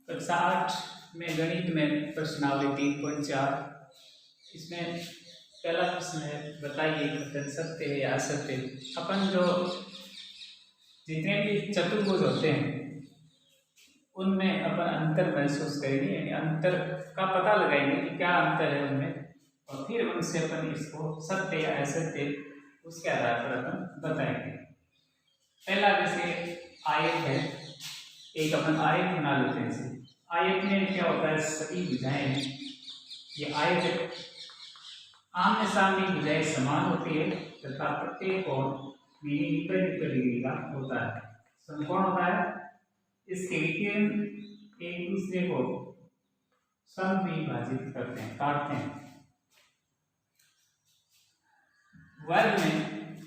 कक्षा 8 में गणित में प्रश्नावली 3.4 इसमें पहला प्रश्न है, बताइए कथन सत्य है या असत्य। अपन जो जितने भी चतुर्भुज होते हैं उनमें अपन अंतर महसूस करेंगे, यानी अंतर का पता लगाएंगे कि क्या अंतर है उनमें, और फिर उनसे अपन इसको सत्य या असत्य उसके आधार पर अपन बताएंगे। पहला जैसे आयत है, एक अपन आयत बना लेते हैं। इसे आयत में क्या होता है, सभी भुजाएं, ये आयत आमने सामने भुजाएं समान होती है तथा प्रत्येक कोण विपरीत डिग्री का होता है। समकोण होता है, इसके विकिरण एक दूसरे को समविभाजित करते हैं, काटते हैं। वर्ग में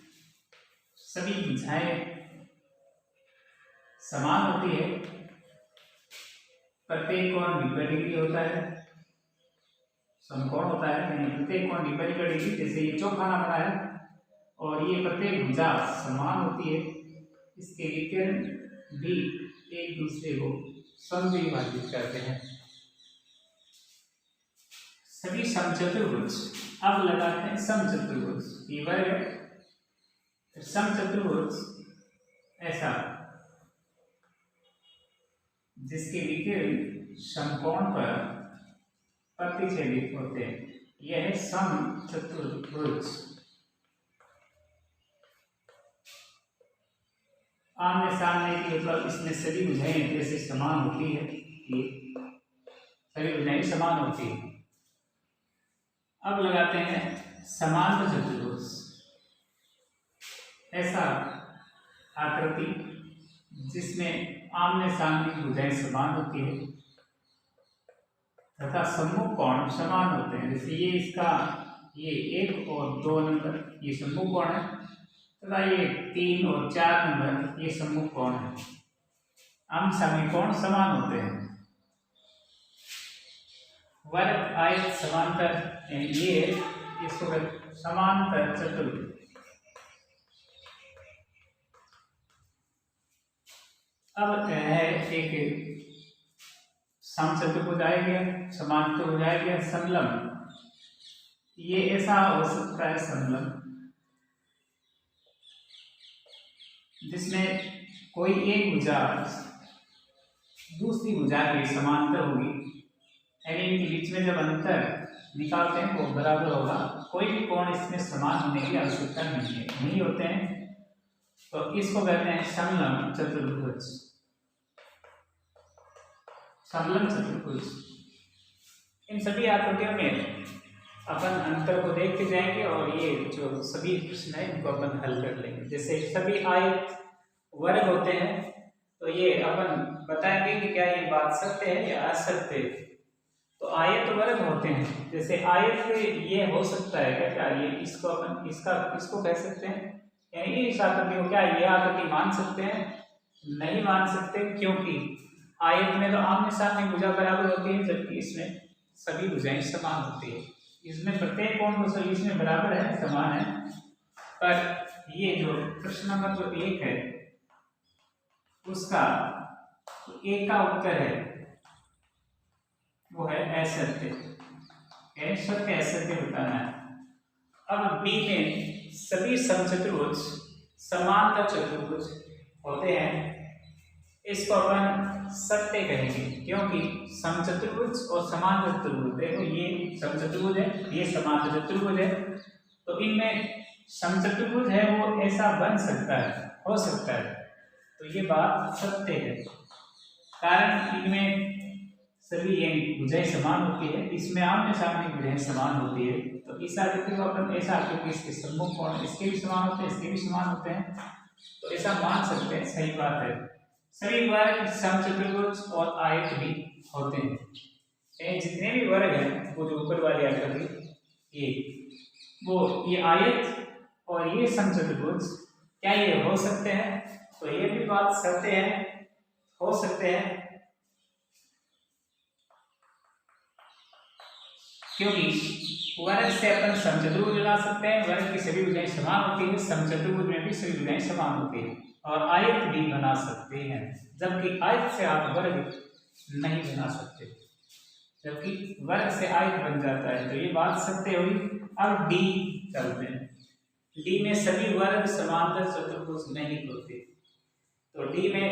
सभी भुजाएं समान होती है, प्रत्येक कोण विपरीत डिग्री होता है। समकोण होता है, यानी प्रत्येक कोण विपरीत डिग्री, जैसे ये चौखाना बना है और ये प्रत्येक भुजा समान होती है, इसके विकर्ण भी एक दूसरे को समविभाजित करते हैं। सभी समचतुर्भुज, अब लगाते हैं समचतुर्भुज। ये वर्ग है, समचतुर्भुज ऐसा जिसके विकिरण समकोण पर प्रतिच्छेदित होते हैं, यह है समचतुर्भुज। आमने सामने की मतलब इसमें सभी भुजाएं जैसे समान होती है, ये सभी भुजाएं समान होती है। अब लगाते हैं समांतर चतुर्भुज, ऐसा आकृति जिसमें आमने सामने की भुजाएं समान होती है तथा सम्मुख कोण समान होते हैं। जैसे ये इसका ये 1 और 2 नंबर ये सम्मुख कोण है तथा ये 3 और 4 नंबर ये सम्मुख कोण है। आमने सामने कोण समान होते हैं। वर्ग आयत समांतर, ये इसको समांतर चतुर्भुज। अब है एक समचतुर्भुज आ गया, समांतर आ गया, समलंब। ये ऐसा हो सकता है समलंब जिसमें कोई एक भुजा दूसरी भुजा के समांतर होगी, यानी इनके बीच में जब अंतर निकालते हैं वो बराबर होगा। कोई भी कोण इसमें समान होने की आवश्यकता नहीं है, नहीं होते हैं, तो इसको कहते हैं समलंब चतुर्भुज। समलंब चतुर्भुज। इन सभी आकृतियों में अपन अंतर को देखते जाएंगे और ये जो सभी प्रश्न है इनको अपन हल कर लेंगे। जैसे सभी आयत वर्ग होते हैं तो ये अपन बताएंगे कि क्या ये बात सत्य है या असत्य है। तो आयत वर्ग होते हैं, जैसे आयत ये हो सकता है क्या ये इसको अपन इसको कह सकते हैं, यानी इस आकृति को क्या ये आकृति मान सकते हैं? नहीं मान सकते, क्योंकि आयत में तो आमने सामने भुजा बराबर होती है, जबकि इसमें सभी भुजाएं समान होती है। इसमें प्रत्येक कोण तो सभी इसमें बराबर है, समान है, पर ये जो प्रश्न नंबर जो 1 है उसका एक का उत्तर है वो है असत्य। सत्य असत्य बताना है। अब बी में सभी समचतुर्भुज समांतर चतुर्भुज होते हैं, इसको अपन सत्य कहेंगे, क्योंकि समचतुर्भुज और समांतर चतुर्भुज, देखो ये समचतुर्भुज है, ये समांतर चतुर्भुज है, तो इनमें समचतुर्भुज है वो ऐसा बन सकता है, हो सकता है, तो ये बात सत्य है। कारण इनमें सभी यानी भुजाएं समान होती है, इसमें आमने सामने भुजाएं समान होती है, तो इस आकृति को अपन ऐसा, क्योंकि इसके सम्मुख कोण इसके भी समान होते हैं, इसके भी समान होते हैं, तो ऐसा मान सकते हैं, सही बात है। सभी वर्ग समचतुर्भुज और आयत भी होते हैं। जितने भी वर्ग हैं वो जो ऊपर वाली आकृति ये आयत और ये समचतुर्भुज, क्या ये हो सकते हैं? तो ये भी बात सत्य है, हो सकते हैं, क्योंकि वर्ग से अपन समचतुर्भुज बना सकते हैं। वर्ग की सभी भुजाएं समान होती है, समचतुर्भुज में भी सभी भुजाएं समान होती है, और आयत भी बना सकते हैं। जबकि आयत से आप वर्ग नहीं बना सकते, जबकि वर्ग से आयत बन जाता है। तो ये बात सत्य हुई। अब डी चलते हैं। डी में सभी वर्ग समांतर चतुर्भुज नहीं होते। तो डी में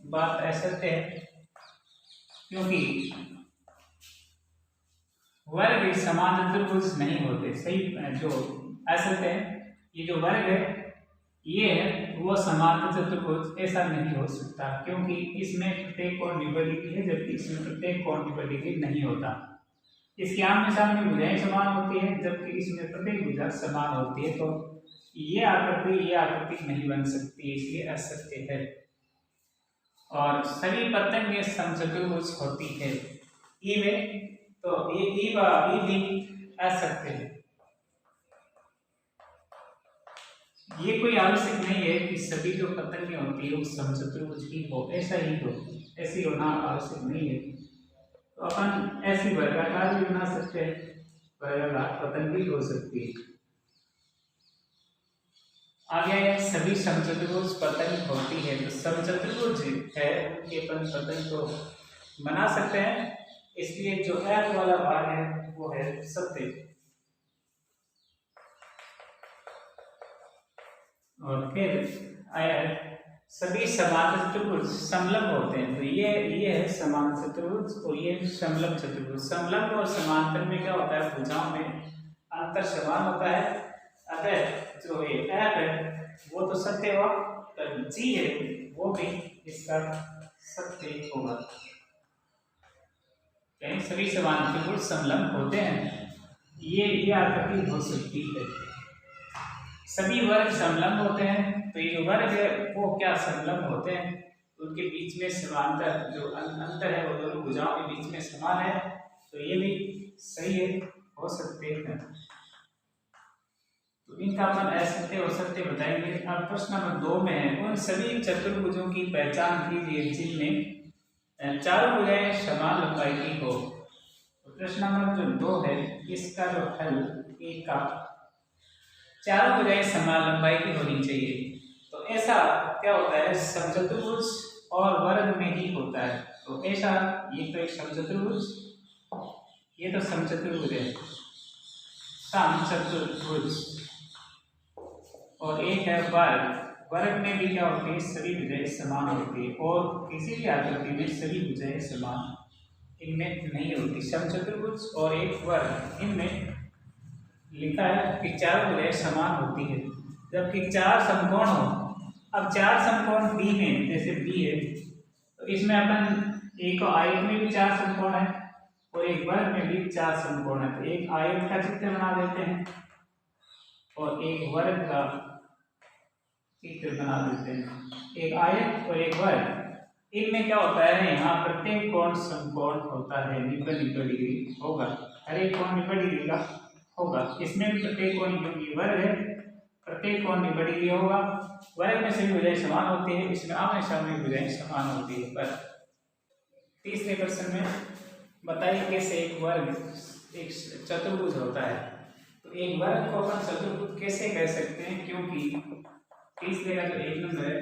बात असत्य है, क्योंकि वर्ग समान चतुर्भुज नहीं होते। सही जो असत्य है, ये जो वर्ग है ये है वो समांतर चतुर्भुज ऐसा नहीं हो सकता, क्योंकि इसमें प्रत्येक कोण विपरीत है, जबकि इसमें प्रत्येक कोण विपरीत नहीं होता। इसके आमने सामने भुजाएं समान होती है, जबकि इसमें प्रत्येक भुजा समान होती है। तो ये आकृति नहीं बन सकती, इसलिए असत्य है। और सभी पतंगें समचतुर्भुज होती है ई में, तो ये ई भी असत्य है। ये कोई आवश्यक नहीं है कि सभी जो पतंगें होती है वो समचतुर्भुज की हो, ऐसी होना आवश्यक नहीं है। तो अपन ऐसी वर्गाकार भी बना सकते हैं, वर्गाकार पतंग भी हो सकती है। आगे सभी समचतुर्भुज पतंग होती है, तो समचतुर्भुज है उनके अपन पतंग को बना सकते हैं, इसलिए जो एफ वाला भाग है वो है सत्य। और फिर सभी समांतर चतुर्भुज समलंब होते हैं। तो ये है समांतर चतुर्भुज और ये समलंब चतुर्भुज। समलंब और समांतर में क्या होता है, भुजाओं में अंतर समान होता है। अतः जो ये एफ है वो तो सत्य हुआ, तो जी है वो भी इसका सत्य होगा। कहीं सभी समांतर चतुर्भुज समलंब होते हैं, ये आकृति हो सकती है। सभी वर्ग समलंब होते हैं, तो ये जो वर्ग है वो क्या समलंब होते हैं, उनके बीच में समांतर जो अंतर है वो दोनों भुजाओं के बीच में समान है। तो ये भी सही है, हो सकते हैं। तो इनका अपन असत्य और सत्य बताएंगे। अब प्रश्न नंबर 2 में है, उन सभी चतुर्भुजों की पहचान कीजिए जिनमें चारों भुजाएं समान लंबाई की हो। तो प्रश्न नंबर जो 2 है इसका जो हल एक का चारों भुजाएं समान लंबाई की होनी चाहिए। तो ऐसा क्या होता है, समचतुर्भुज और वर्ग में ही होता है। तो ऐसा ये तो एक समचतुर्भुज, ये तो समचतुर्भुज है, समचतुर्भुज, और एक है वर्ग। वर्ग में भी क्या होती है, सभी भुजाएं समान होती है, और किसी भी आकृति में सभी भुजाएं समान इनमें नहीं होती। समचतुर्भुज और एक वर्ग, इनमें लिखा है कि चार भुजाएं समान होती है, जबकि चार समकोण हो। अब चार समकोण बी में, जैसे बी है, तो इसमें अपन एक आयत में भी चार समकोण है और एक वर्ग में भी चार समकोण है। तो एक आयत का चित्र बना देते हैं और एक वर्ग का चित्र बना देते हैं। एक आयत और एक वर्ग, इनमें क्या होता है, यहाँ प्रत्येक कोण समकोण होता है, 90 डिग्री होगा, हर एक कोण 90 डिग्री का होगा। इसमें भी प्रत्येक कोण, क्योंकि वर्ग है, प्रत्येक कोण 90 डिग्री होगा। वर्ग में सभी भुजाएं समान होती है, इसमें आमने सामने भुजाएं समान होती है। पर तीसरे प्रश्न में बताइए कैसे एक वर्ग एक चतुर्भुज होता है। तो एक वर्ग को अपन चतुर्भुज कैसे कह सकते हैं, क्योंकि तीसरे का जो 1 नंबर है,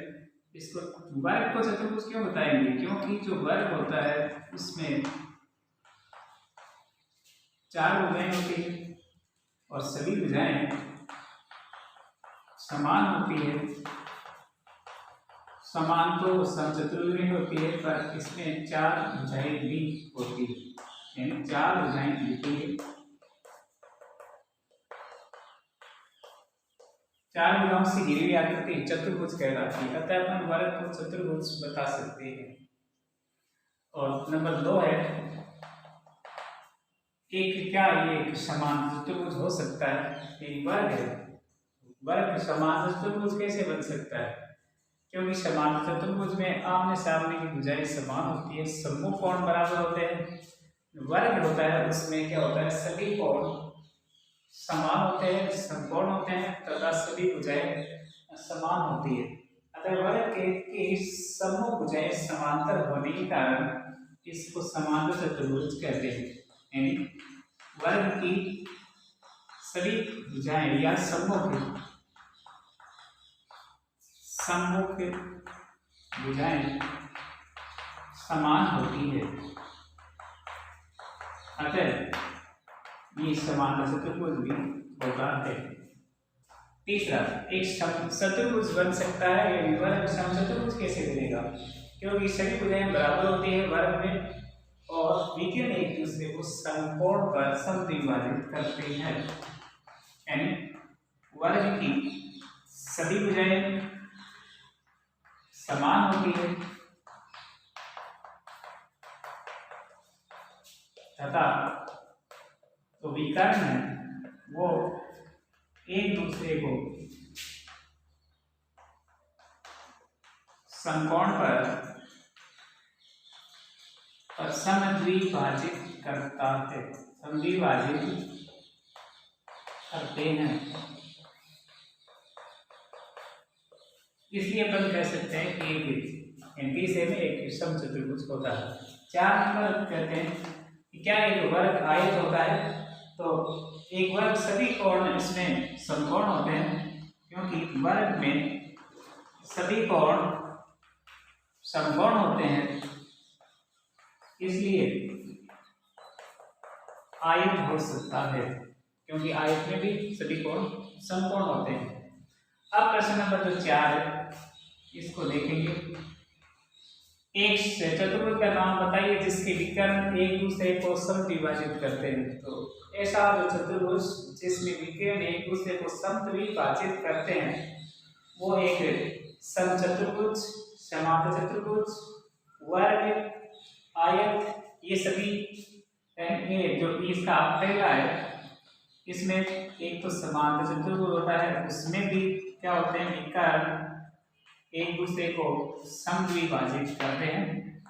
इसको वर्ग को चतुर्भुज क्यों बताएंगे, क्योंकि जो वर्ग होता है उसमें चार भुजाएं होती है और सभी भुजाएं समान होती है। समान तो समचतुर्भुज में होती है, पर इसमें चार भुजाएं भी होती है, यानी चार भुजाएं होती है। चार भुजाओं से घिरी हुई आकृति चतुर्भुज कहलाती है। अतः अपन वर्ग को चतुर्भुज बता सकते हैं। और नंबर 2 है, एक क्या ये समान चतुर्भुज हो सकता है, एक वर्ग है, वर्ग समान चतुर्भुज कैसे बन सकता है, क्योंकि समान चतुर्भुज में आमने सामने की भुजाएं समान होती है, सम्मुख कोण बराबर होते हैं। वर्ग होता है उसमें क्या होता है, सभी कोण समान होते हैं, समकोण होते हैं, तथा सभी भुजाएं समान होती है। अतः वर्ग के सम्मुख भुजाएं समांतर होने के कारण इसको समांतर चतुर्भुज कहते हैं। यानी वर्ग की सभी भुजाएं या सम्मुख भुजाएं समान होती है, अतः ये समान चतुर्भुज भी होता है। तीसरा, एक चतुर्भुज बन सकता है यदि वर्ग समचतुर्भुज कैसे बनेगा? क्योंकि सभी भुजाएं बराबर होती है वर्ग में और विकर्ण एक दूसरे को समकोण पर समद्विभाजित करते हैं। यानी वर्ग की सभी भुजाएं समान होती है तथा तो विकर्ण है वो एक दूसरे को समकोण पर समद्विभाजित करता है, समद्विभाजित करते हैं। इसलिए अपन कह सकते हैं कि एक से में एक समचतुर्भुज होता है। 4 नंबर कहते हैं कि क्या एक वर्ग आयत होता है? तो एक वर्ग सभी कोण इसमें समकोण होते हैं, क्योंकि वर्ग में सभी कोण समकोण होते हैं, इसलिए आयत हो सकता है, क्योंकि आयत में भी सभी कोण समकोण होते हैं। अब प्रश्न नंबर जो 4 है इसको देखेंगे। एक चतुर्भुज का नाम बताइए जिसके विकर्ण एक दूसरे को समद्विभाजित करते हैं। तो ऐसा जो चतुर्भुज जिसमें विकर्ण एक दूसरे को समद्विभाजित करते हैं वो एक समचतुर्भुज, समांतर चतुर्भुज, वर्ग, आयत, ये सभी ये जो इसका पहला है इसमें एक तो समांतर चतुर्भुज होता है, उसमें भी क्या होते हैं विकर्ण एक दूसरे को समद्विभाजित करते हैं,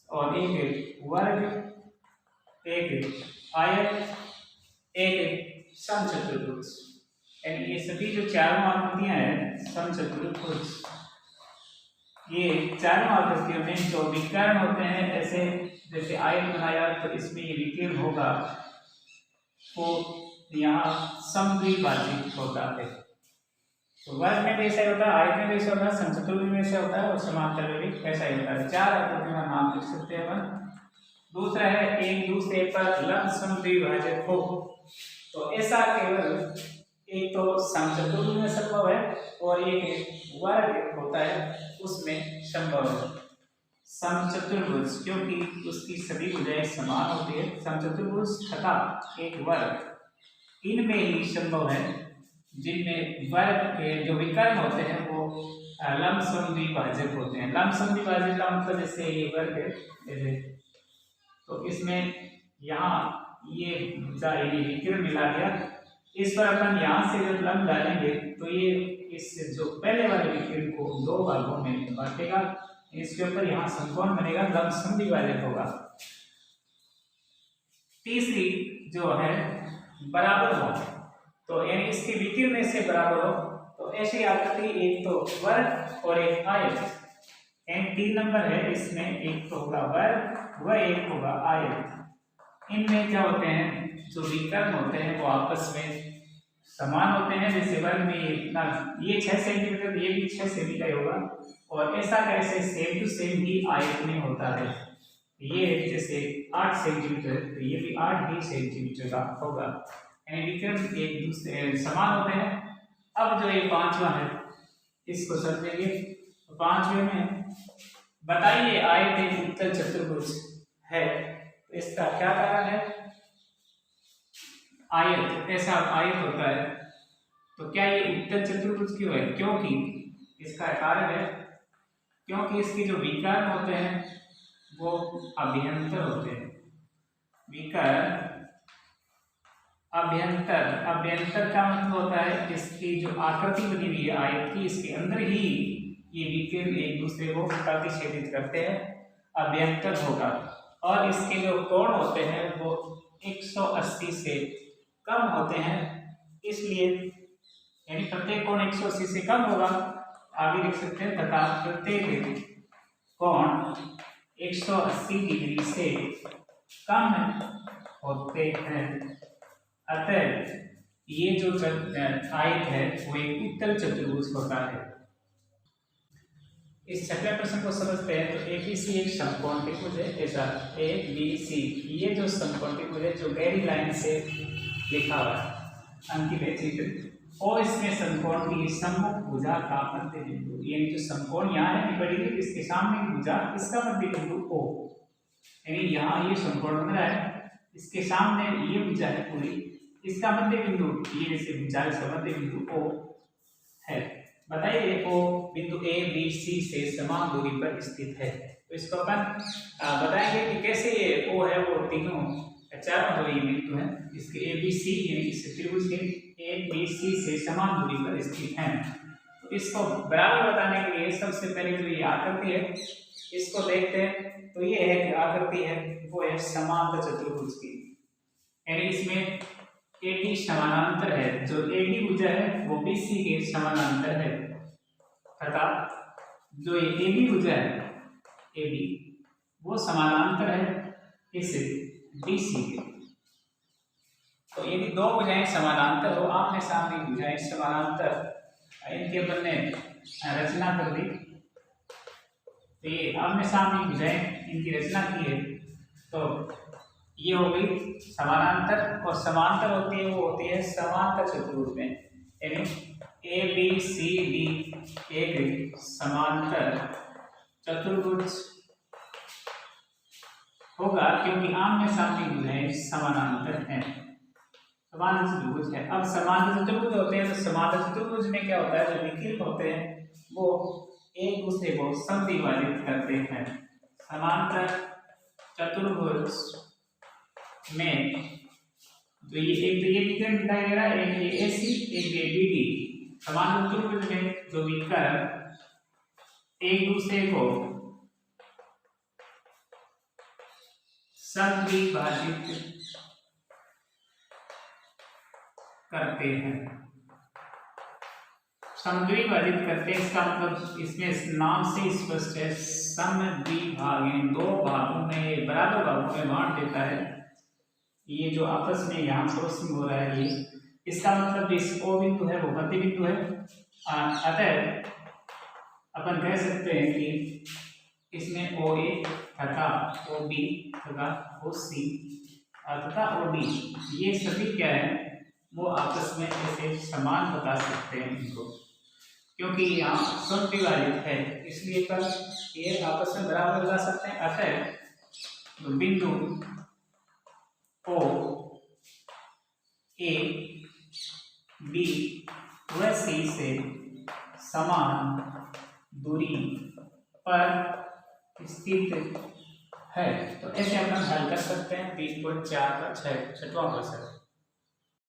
और एक वर्ग, एक आयत, एक समचतुर्भुज। यानी ये सभी जो चारों आकृतियां हैं समचतुर्भुज, ये चारों आकृतियों में जो विकर्ण होते हैं, ऐसे जैसे आयत बनाया तो इसमें ये विकर्ण होगा वो यहाँ समद्विभाजित होता है। तो वर्ग में भी ऐसा होता है, आयत में भी ऐसा होता है, समचतुर्भुज में ऐसा होता है और समांतर में भी ऐसा ही होता है। 4 आकृतियों का नाम लिख सकते हैं अपन। दूसरा है एक दूसरे पर लंब समद्विभाजित हो। तो ऐसा केवल एक तो समचतुर्भुज में संभव है और एक वर्ग होता है उसमें संभव है। समचतुर्भुज क्योंकि उसकी सभी भुजाएं समान होती है, समचतुर्भुज तथा एक वर्ग इनमें ही संभव है जिनमें वर्ग के जो विकर्ण होते हैं वो लंब समद्विभाजक होते हैं। लंब समद्विभाजक का मतलब जैसे ये वर्ग है, तो इसमें यहाँ ये विकर्ण मिला गया, इस पर अपन यहाँ से जब लंब डालेंगे तो ये इस जो पहले वाले विकर्ण को 2 भागों में बांटेगा, इसके ऊपर यहाँ समकोण बनेगा, लंब समद्विभाजक होगा। तीसरी जो है बराबर हो, तो यानी इसके विकर्ण में से बराबर हो, तो ऐसी आकृति एक तो वर्ग और एक आयत। एंड 3 नंबर है इसमें एक तो होगा वर्ग व एक होगा आयत। इनमें क्या होते हैं जो विकर्ण होते हैं वो आपस में समान होते हैं। जैसे वर्ग में ये 6 सेंटीमीटर, ये भी 6 सेंटीमीटर होगा, और ऐसा कैसे सेम टू सेम ही आयत में होता है। ये जैसे 8 सेंटीमीटर तो ये भी 8 ही सेंटीमीटर का होगा, यानी विकर्ण एक दूसरे समान होते हैं। अब जो ये 5वां है इसको समझेंगे। तो 5वें में बताइए आयत एक उत्तल चतुर्भुज है, तो इसका क्या कारण है? आयत, ऐसा आयत होता है तो क्या ये उत्तल चतुर्भुज क्यों है? क्योंकि इसका कारण है क्योंकि इसके जो विकर्ण होते हैं वो अभ्यंतर होते हैं। विकर्ण अभ्यंतर का मतलब होता है इसकी जो आकृति बनी हुई है आयत की, इसके अंदर ही ये विकर्ण एक दूसरे को प्रतिच्छेदित करते हैं, अभ्यंतर होगा। और इसके जो कोण होते हैं वो 180 से कम होते हैं, इसलिए यानी प्रत्येक कोण 180 से कम होगा, आगे लिख सकते हैं, तथा प्रत्येक कोण 180 डिग्री से कम होते हैं। अतः ये जो आयत है वो एक उत्तल चतुर्भुज होता है। 6 नंबर है, एक दूसरे पर लंब समद्विभाजित हो। तो ऐसा जो चतुर्भुज है वो एक उत्तल चतुर्भुज होता है। अतः ये जो आयत है वो एक उत्तल चतुर्भुज होता है। 7 नंबर है, एक दूसरे पर वर्ग समद्विभाजित हो। तो ऐसा जो चतुर्भुज है वो एक वर्ग समद्विभाजित होता है। इस छठवें प्रश्न को समझते हैं। तो ABC एक समकोण त्रिभुज है, ऐसा ABC ये जो समकोण त्रिभुज है जो गहरी लाइन से लिखा हुआ है, अंकित है चित्र, और इसमें समकोण की सम्मुख भुजा का मध्य बिंदु, यानी जो समकोण यहाँ है पड़ी है, इसके सामने की भुजा, इसका मध्य बिंदु O, यानी यहाँ ये समकोण बन रहा है, इसके सामने ये भुजा है पूरी, इसका मध्य बिंदु ये जैसे भुजा का मध्य बिंदु O है। बताइए O बिंदु A B C से समान दूरी पर स्थित है। तो इसको अपन बताएंगे कि कैसे ये O है वो तीनों चारों जो ये बिंदु है इसके A B C यानी इस त्रिभुज के A B C से समान दूरी पर स्थित हैं। तो इसको बराबर बताने के लिए सबसे पहले जो ये आकृति है इसको देखते हैं। तो ये है कि आकृति है वो है समांतर चतुर्भुज की, यानी इसमें AD समानांतर है, जो AD भुजा है वो BC के समानांतर है, अर्थात जो ये AB भुजा है AB वो समानांतर है इस BC के। तो यदि दो भुजाएं समानांतर हो, आमने सामने भुजाएं समानांतर, इनके अपन ने रचना कर दी, तो ये आमने सामने भुजाएं इनकी रचना की है, तो ये हो गई समानांतर, और समांतर होती है वो होती है समांतर चतुर्भुज में, यानी ABCD एक समांतर चतुर्भुज होगा, क्योंकि आमने सामने भुजाएं समानांतर हैं, समांतर चतुर्भुज है। अब समांतर चतुर्भुज होते हैं, तो समांतर चतुर्भुज में क्या होता है, जो विकल्प होते हैं वो एक दूसरे को समद्विभाजित करते हैं। समांतर चतुर्भुज में तो ये एक तो ये विकर्ण दिखाई दे रहा है, एक ये AC एक ये BD, समांतर चतुर्भुज में जो विकर्ण एक दूसरे को समद्विभाजित करते हैं, समद्विभाजित करते हैं, इसका मतलब इसमें नाम से स्पष्ट है, समद्विभाग दो भागों में बराबर भागों में बांट देता है। ये जो आपस में यहाँ क्रॉसिंग हो रहा है ये, इसका मतलब इस O बिंदु है वो मध्य बिंदु है, अतः अपन कह सकते हैं कि इसमें OA तथा OB तथा OC तथा OD ये सभी क्या है वो आपस में ऐसे समान बता सकते हैं इनको, क्योंकि यहाँ समद्विभाजित है इसलिए पर ये आपस में बराबर बता सकते हैं। अतः बिंदु O A B व C से समान दूरी पर स्थित है। तो ऐसे अपन हल कर सकते हैं 3.4 का 6 छठवां प्रश्न।